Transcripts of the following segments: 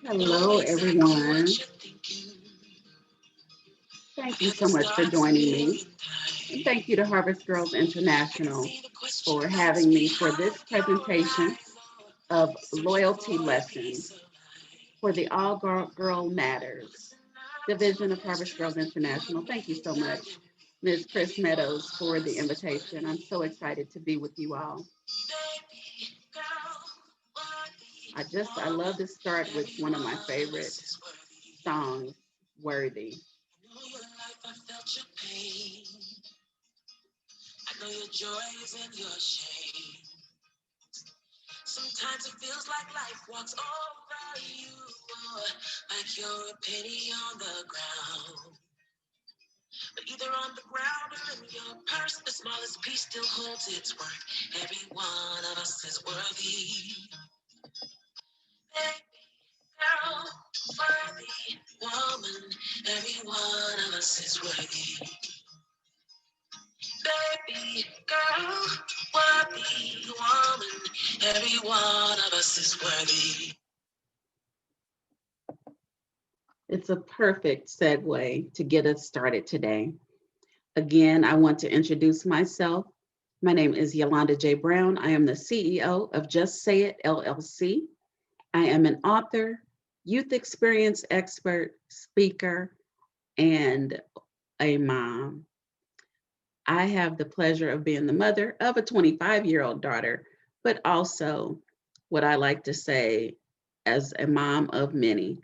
Hello, everyone. Thank you so much for joining me. And thank you to Harvest Girls International for having me for this presentation of loyalty lessons for the All Girl Matters division of Harvest Girls International. Thank you so much, Ms. Chris Meadows, for the invitation. I'm so excited to be with you all. I love to start with one of my favorite songs, Worthy. It's a perfect segue to get us started today. Again, I want to introduce myself. My name is Yalonda J. Brown. I am the CEO of Just Say It LLC. I am an author, youth experience expert, speaker, and a mom. I have the pleasure of being the mother of a 25-year-old daughter, but also what I like to say as a mom of many,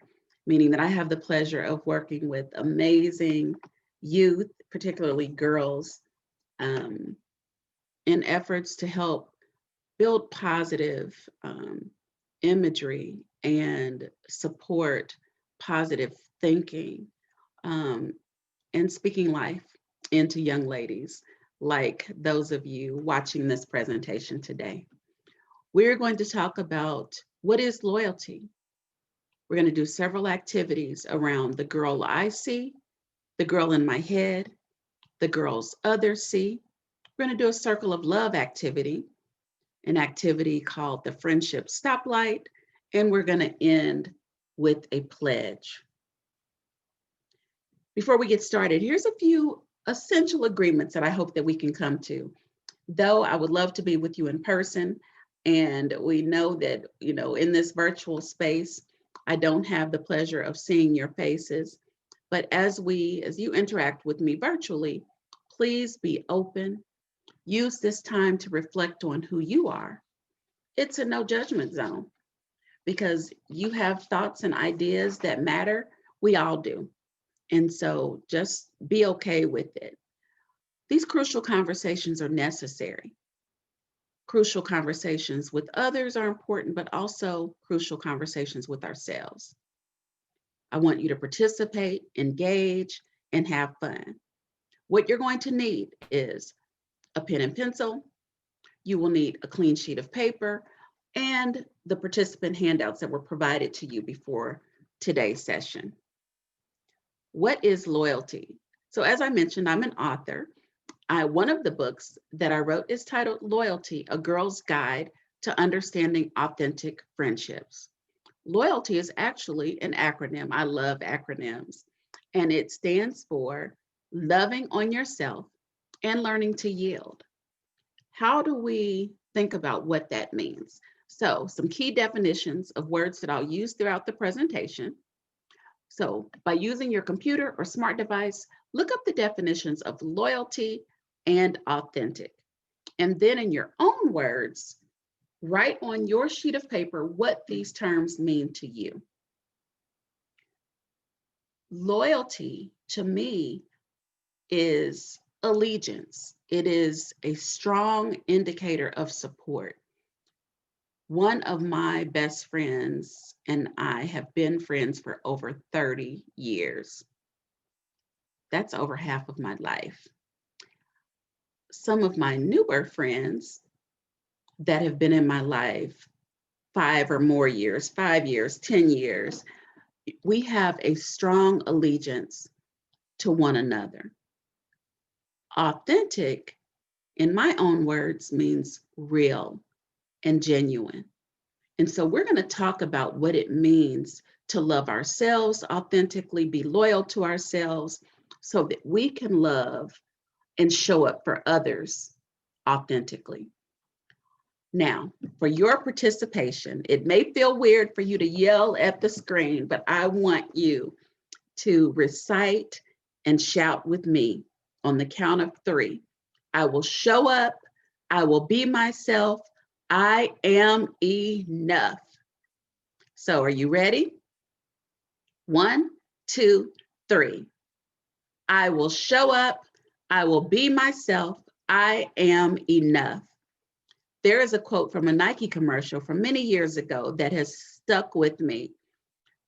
meaning that I have the pleasure of working with amazing youth, particularly girls, um, in efforts to help build positive imagery and support positive thinking um, and speaking life into young ladies like those of you watching this presentation today. We're going to talk about what is loyalty. We're going to do several activities around the girl I see, the girl in my head, the girls others see. We're going to do a circle of love activity, an activity called the friendship stoplight, and we're going to end with a pledge. Before we get started, here's a few essential agreements that I hope that we can come to. Though I would love to be with you in person, and we know that, in this virtual space, I don't have the pleasure of seeing your faces, but as you interact with me virtually, please be open. Use this time to reflect on who you are. It's a no judgment zone because you have thoughts and ideas that matter. We all do. And so just be okay with it. These crucial conversations are necessary. Crucial conversations with others are important, but also crucial conversations with ourselves. I want you to participate, engage, and have fun. What you're going to need is a pen and pencil. You will need a clean sheet of paper and the participant handouts that were provided to you before today's session. What is loyalty? So as I mentioned, I'm an author. One of the books that I wrote is titled Loyalty, A Girl's Guide to Understanding Authentic Friendships. Loyalty is actually an acronym. I love acronyms. And it stands for loving on yourself and learning to yield. How do we think about what that means? So some key definitions of words that I'll use throughout the presentation. So by using your computer or smart device, look up the definitions of loyalty and authentic. And then in your own words, write on your sheet of paper what these terms mean to you. Loyalty to me is allegiance. It is a strong indicator of support. One of my best friends and I have been friends for over 30 years. That's over half of my life. Some of my newer friends that have been in my life 5 or more years, 5 years, 10 years, we have a strong allegiance to one another. Authentic, in my own words, means real and genuine. And so we're going to talk about what it means to love ourselves authentically, be loyal to ourselves so that we can love and show up for others authentically. Now, for your participation, it may feel weird for you to yell at the screen, but I want you to recite and shout with me on the count of 3. I will show up. I will be myself. I am enough. So are you ready? 1, 2, 3. I will show up. I will be myself. I am enough. There is a quote from a Nike commercial from many years ago that has stuck with me.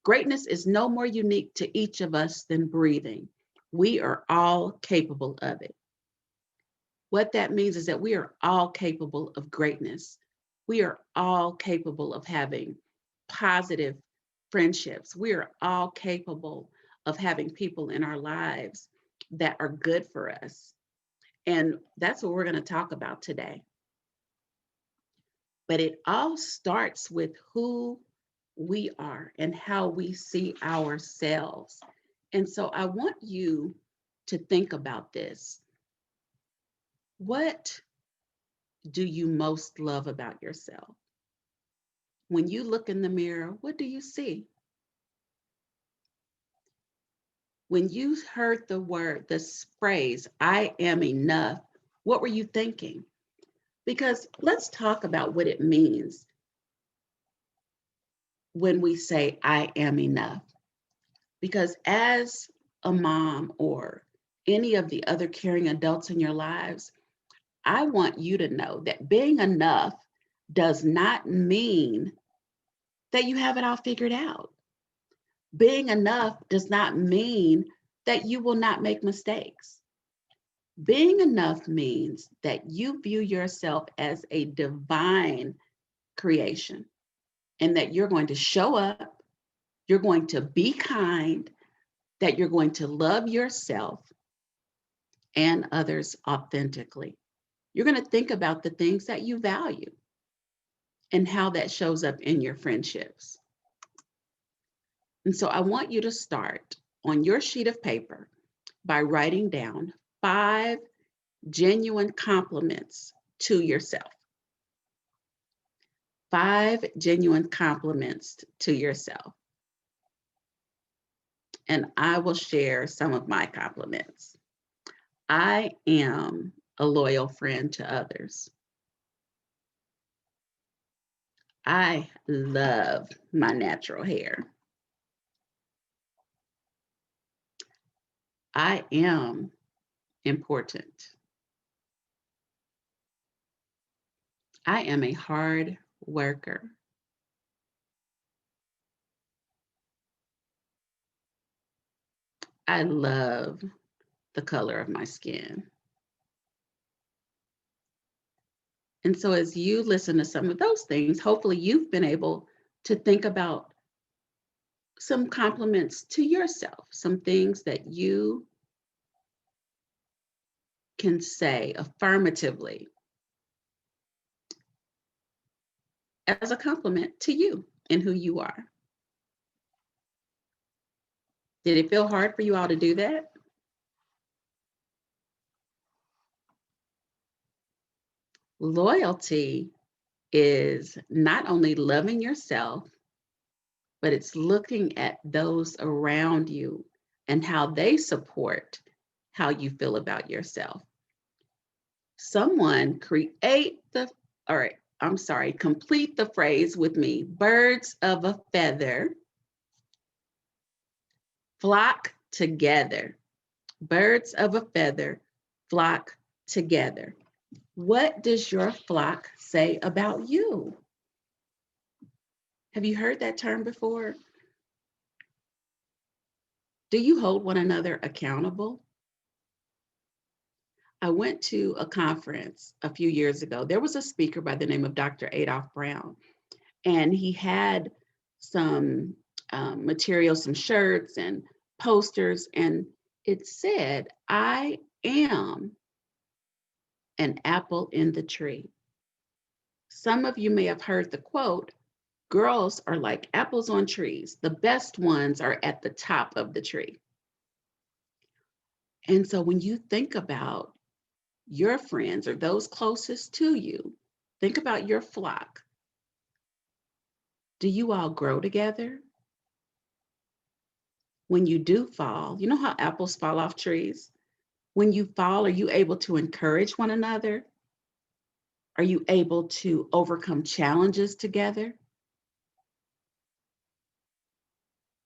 Greatness is no more unique to each of us than breathing. We are all capable of it. What that means is that we are all capable of greatness. We are all capable of having positive friendships. We are all capable of having people in our lives that are good for us. And that's what we're going to talk about today. But it all starts with who we are and how we see ourselves. And so I want you to think about this. What do you most love about yourself? When you look in the mirror, what do you see? When you heard this phrase, I am enough, what were you thinking? Because let's talk about what it means when we say, I am enough. Because as a mom or any of the other caring adults in your lives, I want you to know that being enough does not mean that you have it all figured out. Being enough does not mean that you will not make mistakes. Being enough means that you view yourself as a divine creation and that you're going to show up, you're going to be kind, that you're going to love yourself and others authentically. You're going to think about the things that you value and how that shows up in your friendships. And so I want you to start on your sheet of paper by writing down 5 genuine compliments to yourself. 5 genuine compliments to yourself. And I will share some of my compliments. I am a loyal friend to others. I love my natural hair. I am important. I am a hard worker. I love the color of my skin. And so as you listen to some of those things, hopefully you've been able to think about some compliments to yourself, some things that you can say affirmatively as a compliment to you and who you are. Did it feel hard for you all to do that? Loyalty is not only loving yourself, but it's looking at those around you and how they support how you feel about yourself. Someone complete the phrase with me. Birds of a feather flock together. Birds of a feather flock together. What does your flock say about you? Have you heard that term before? Do you hold one another accountable? I went to a conference a few years ago. There was a speaker by the name of Dr. Adolph Brown, and he had some material, some shirts and posters, and it said, I am an apple in the tree. Some of you may have heard the quote, Girls are like apples on trees. The best ones are at the top of the tree. And so when you think about your friends or those closest to you, think about your flock. Do you all grow together? When you do fall, you know how apples fall off trees? When you fall, are you able to encourage one another? Are you able to overcome challenges together?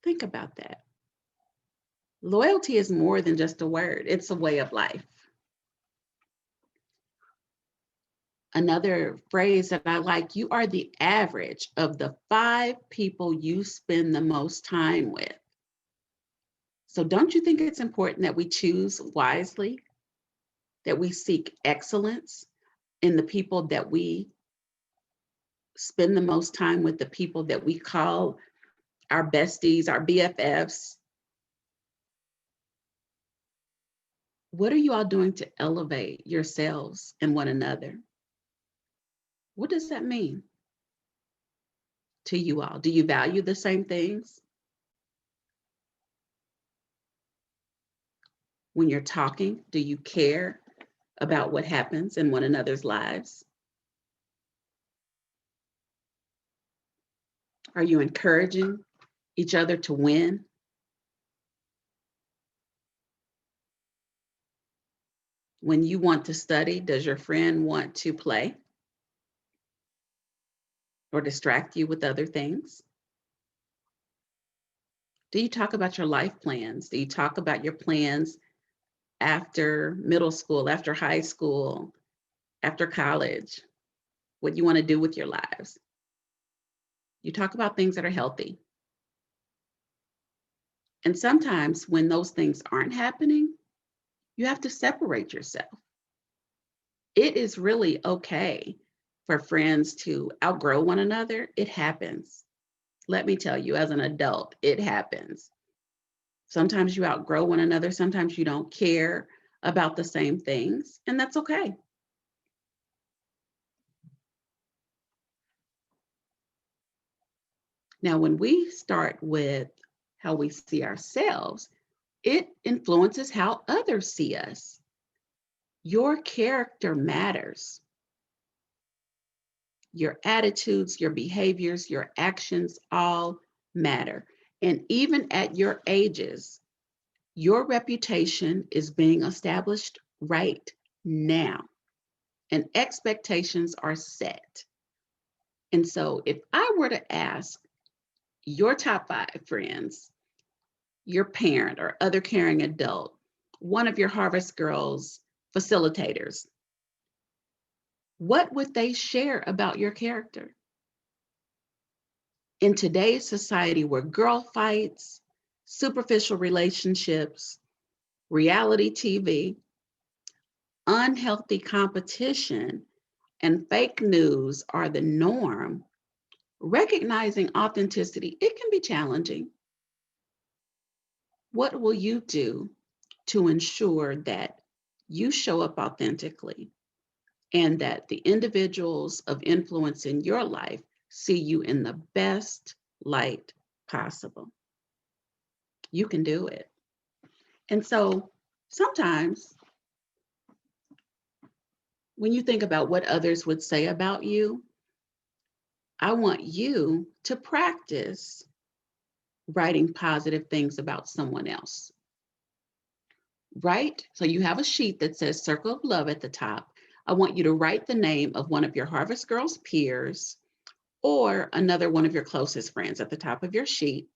Think about that. Loyalty is more than just a word, it's a way of life. Another phrase that I like, you are the average of the 5 people you spend the most time with. So don't you think it's important that we choose wisely, that we seek excellence in the people that we spend the most time with, the people that we call our besties, our BFFs? What are you all doing to elevate yourselves and one another? What does that mean to you all? Do you value the same things? When you're talking, do you care about what happens in one another's lives? Are you encouraging each other to win? When you want to study, does your friend want to play or distract you with other things? Do you talk about your life plans? Do you talk about your plans after middle school, after high school, after college? What you want to do with your lives? You talk about things that are healthy. And sometimes when those things aren't happening, you have to separate yourself. It is really okay for friends to outgrow one another. It happens. Let me tell you, as an adult, it happens. Sometimes you outgrow one another. Sometimes you don't care about the same things, and that's okay. Now, when we start with how we see ourselves, it influences how others see us. Your character matters. Your attitudes, your behaviors, your actions all matter. And even at your ages, your reputation is being established right now, and expectations are set. And so, if I were to ask your top 5 friends, your parent or other caring adult, one of your Harvest Girls facilitators, what would they share about your character? In today's society where girl fights, superficial relationships, reality TV, unhealthy competition, and fake news are the norm, recognizing authenticity, it can be challenging. What will you do to ensure that you show up authentically and that the individuals of influence in your life see you in the best light possible? You can do it. And so sometimes when you think about what others would say about you, I want you to practice writing positive things about someone else. Right? So you have a sheet that says Circle of Love at the top. I want you to write the name of one of your Harvest Girls peers or another one of your closest friends at the top of your sheet.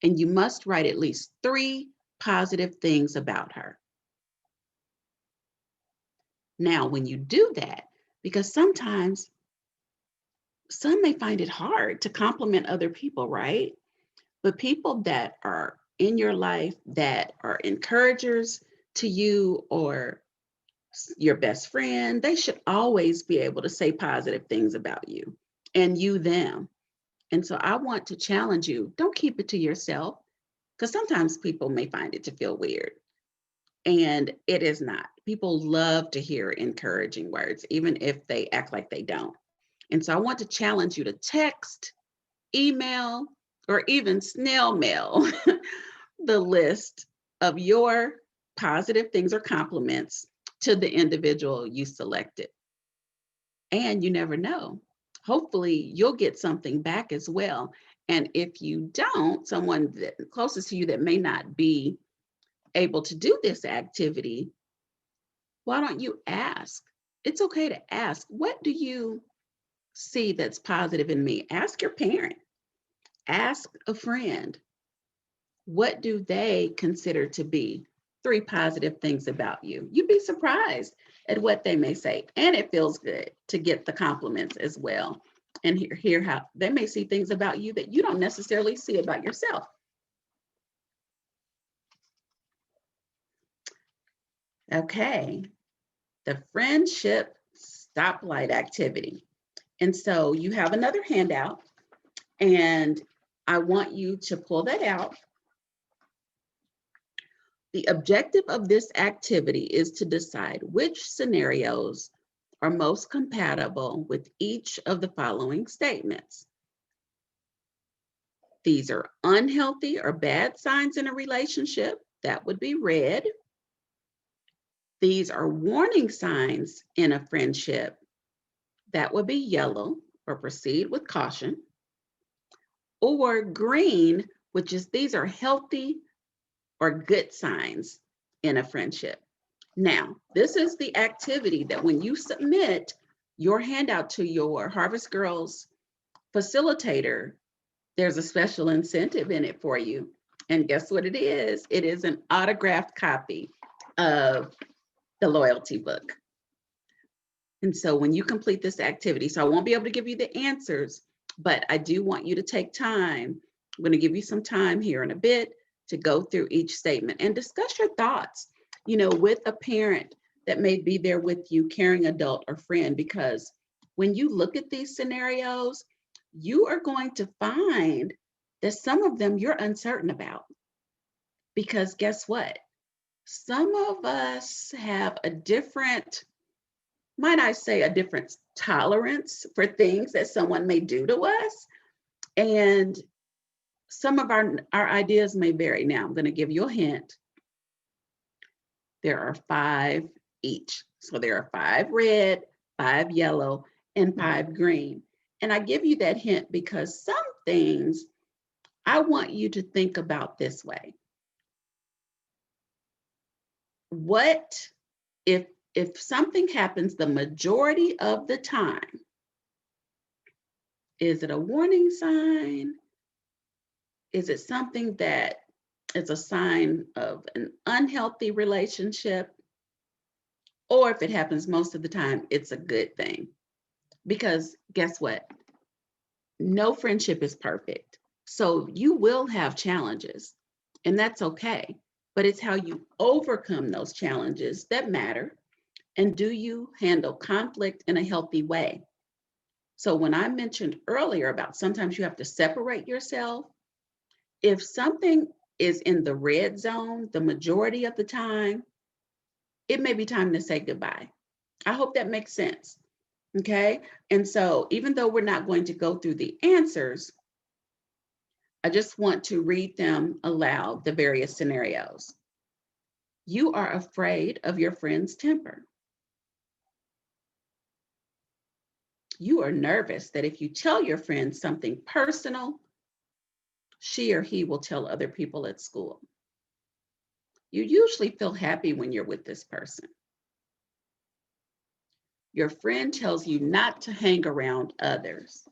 And you must write at least 3 positive things about her. Now, when you do that, because sometimes some may find it hard to compliment other people, right? But people that are in your life that are encouragers to you or your best friend, they should always be able to say positive things about you and you them. And so I want to challenge you, don't keep it to yourself because sometimes people may find it to feel weird. And it is not. People love to hear encouraging words, even if they act like they don't. And so I want to challenge you to text email, or even snail mail the list of your positive things or compliments to the individual you selected. And you never know. Hopefully, you'll get something back as well. And if you don't, someone closest to you that may not be able to do this activity, why don't you ask? It's okay to ask. What do you see that's positive in me? Ask your parent, ask a friend. What do they consider to be 3 positive things about you? You'd be surprised at what they may say. And it feels good to get the compliments as well and hear how they may see things about you that you don't necessarily see about yourself. Okay, the friendship stoplight activity. And so you have another handout, and I want you to pull that out. The objective of this activity is to decide which scenarios are most compatible with each of the following statements. These are unhealthy or bad signs in a relationship. That would be red. These are warning signs in a friendship. That would be yellow, or proceed with caution. Or green, which is these are healthy or good signs in a friendship. Now, this is the activity that when you submit your handout to your Harvest Girls facilitator, there's a special incentive in it for you. And guess what it is? It is an autographed copy of the loyalty book. And so when you complete this activity, so I won't be able to give you the answers, but I do want you to take time. I'm going to give you some time here in a bit to go through each statement and discuss your thoughts, with a parent that may be there with you, caring adult or friend, because when you look at these scenarios, you are going to find that some of them you're uncertain about. Because guess what? Some of us have a different, might I say, a different tolerance for things that someone may do to us. And some of our ideas may vary. Now, I'm going to give you a hint. There are 5 each. So there are 5 red, 5 yellow, and 5 green. And I give you that hint because some things I want you to think about this way. What if something happens the majority of the time? Is it a warning sign? Is it something that is a sign of an unhealthy relationship? Or if it happens most of the time, it's a good thing. Because guess what? No friendship is perfect. So you will have challenges, and that's okay. But it's how you overcome those challenges that matter. And do you handle conflict in a healthy way? So when I mentioned earlier about sometimes you have to separate yourself, if something is in the red zone the majority of the time, it may be time to say goodbye. I hope that makes sense. Okay. And so even though we're not going to go through the answers, I just want to read them aloud, the various scenarios. You are afraid of your friend's temper. You are nervous that if you tell your friend something personal, she or he will tell other people at school. You usually feel happy when you're with this person. Your friend tells you not to hang around others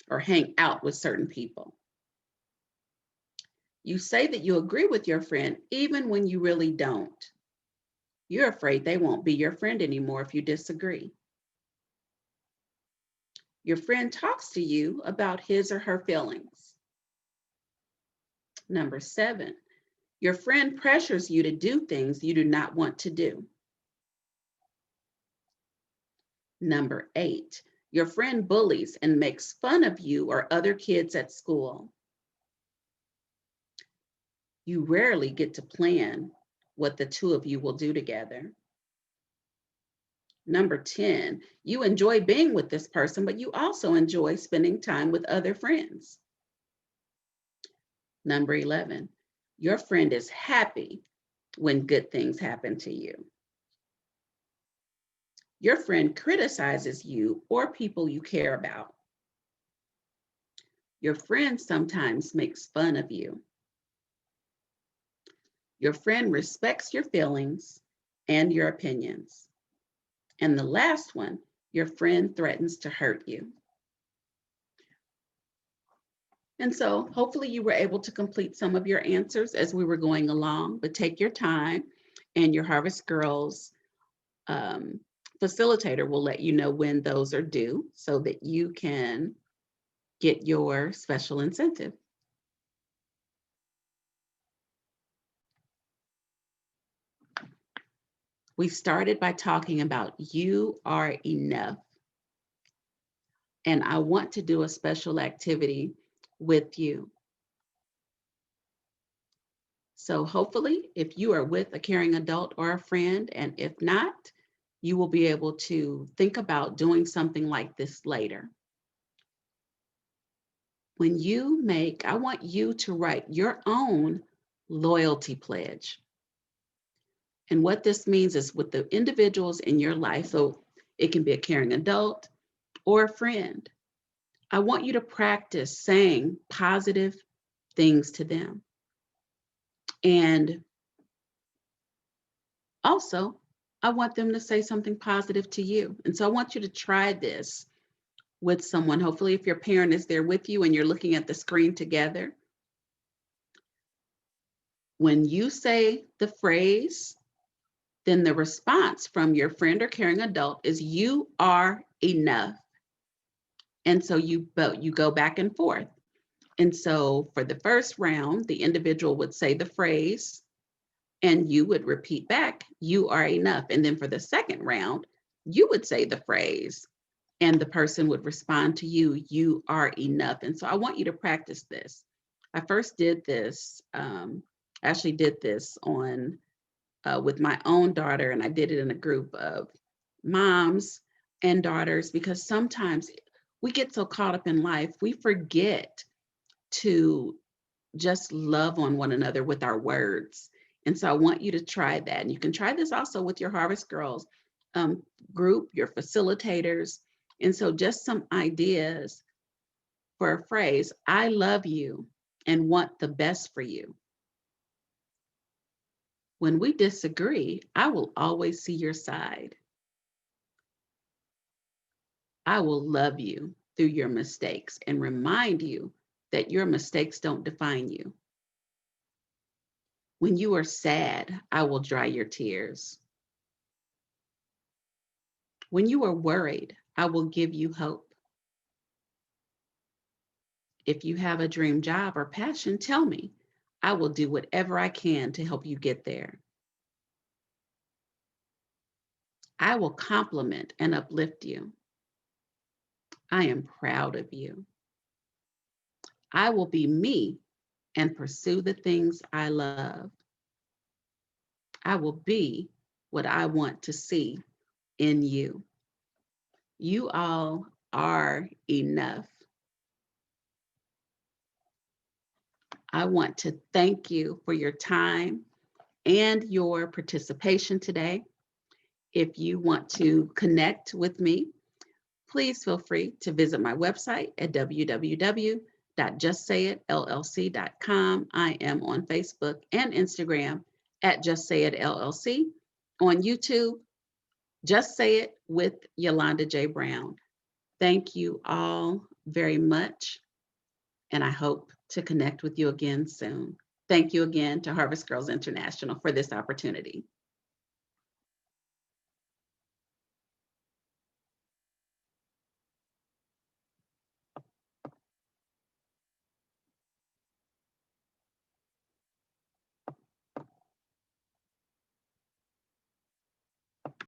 or hang out with certain people. You say that you agree with your friend even when you really don't. You're afraid they won't be your friend anymore if you disagree. Your friend talks to you about his or her feelings. Number 7, your friend pressures you to do things you do not want to do. Number 8, your friend bullies and makes fun of you or other kids at school. You rarely get to plan what the two of you will do together. Number 10, you enjoy being with this person, but you also enjoy spending time with other friends. Number 11, your friend is happy when good things happen to you. Your friend criticizes you or people you care about. Your friend sometimes makes fun of you. Your friend respects your feelings and your opinions. And the last one, your friend threatens to hurt you. And so hopefully you were able to complete some of your answers as we were going along, but take your time and your Harvest Girls facilitator will let you know when those are due so that you can get your special incentive. We started by talking about you are enough. And I want to do a special activity with you. So hopefully, if you are with a caring adult or a friend, and if not, you will be able to think about doing something like this later. When you make, I want you to write your own loyalty pledge. And what this means is with the individuals in your life, so it can be a caring adult or a friend, I want you to practice saying positive things to them. And also, I want them to say something positive to you. And so I want you to try this with someone. Hopefully, if your parent is there with you and you're looking at the screen together, when you say the phrase, then the response from your friend or caring adult is you are enough. And so you go back and forth. And so for the first round, the individual would say the phrase and you would repeat back, you are enough. And then for the second round, you would say the phrase and the person would respond to you, you are enough. And so I want you to practice this. I first did this, actually did this on with my own daughter, and I did it in a group of moms and daughters because sometimes we get so caught up in life, we forget to just love on one another with our words. And so I want you to try that. And you can try this also with your Harvest Girls group, your facilitators. And so just some ideas for a phrase, I love you and want the best for you. When we disagree, I will always see your side. I will love you through your mistakes and remind you that your mistakes don't define you. When you are sad, I will dry your tears. When you are worried, I will give you hope. If you have a dream job or passion, tell me. I will do whatever I can to help you get there. I will compliment and uplift you. I am proud of you. I will be me and pursue the things I love. I will be what I want to see in you. You all are enough. I want to thank you for your time and your participation today. If you want to connect with me, please feel free to visit my website at www.justsayitllc.com. I am on Facebook and Instagram at Just Say It LLC. On YouTube, Just Say It with Yalonda J. Brown. Thank you all very much, and I hope to connect with you again soon. Thank you again to Harvest Girls International for this opportunity.